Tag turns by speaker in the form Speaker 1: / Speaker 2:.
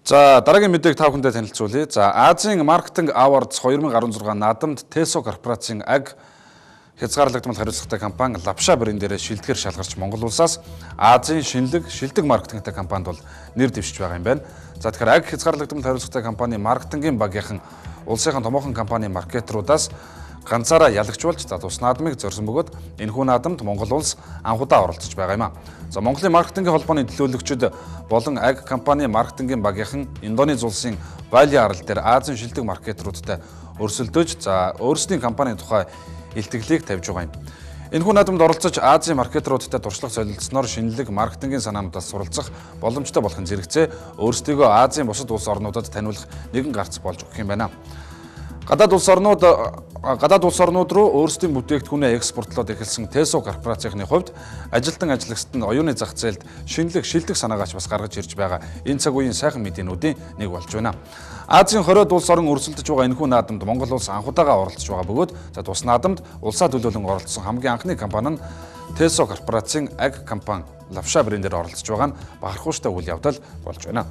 Speaker 1: За дараагийн мэдээг та бүхэндээ танилцуулъя. За Азийн маркетинг Awards 2016 наадамд Teso корпорацийн аг хязгаарлагдмал хариуцлагатай компани Lavsha брэндээрээ шилдэгээр шалгарч Монгол улсаас Азийн шилдэг маркетингтэй компанид бол нэр дэвшиж байгаа юм байна. За тэгэхээр аг хязгаарлагдмал хариуцлагатай компани маркетингийн багийнхан улсынхаа томоохон компани маркетеруудаас ганцаараа ялагчулж тус наадмыг зорьсон бөгөөд энэхүү наадамд Монгол улс анхудаа оролцож байгаа юм а. За Монголын маркетингийн холбооны төлөөлөгчид болон аг компани маркетингийн багийнхан Индонез улсын Бали арал дээр Азийн шилдэг маркетеруудтай өрсөлдөж өөрсдийн компанийн тухай илтгэлийг тавьж байгаа юм. Энэхүү наадамд оролцож Азийн маркетеруудтай туршлага солилцсноор шинэлэг маркетингийн санаануудаас суралцах боломжтой болохын зэрэгцээ өөрсдийгөө Азийн бусад улс орнуудад таниулах нэгэн гарц болж өгөх юм байна. Гадаад улс орнууд руу өөрсдийн бүтээгдэхүүнээ экспортлоод эхэлсэн Teso корпорацийн хувьд ажилтан ажлагчид нь оюуны зах зээлд шилдэг санаагаач бас гаргаж ирж байгаа энэ цаг үеийн сайхан мэдээнүүдийн нэг болж байна. Азийн 20-од улс орон өрсөлдөж байгаа энэхүү наадамд Монгол улс анхудаага оролцож байгаа бөгөөд тус наадамд улсаа төлөөлөн оролцсон хамгийн анхны компани нь Teso корпорацийн аг компани Lavsha брэндээр оролцож байгаа нь бахархууштай үйл явдал болж байна.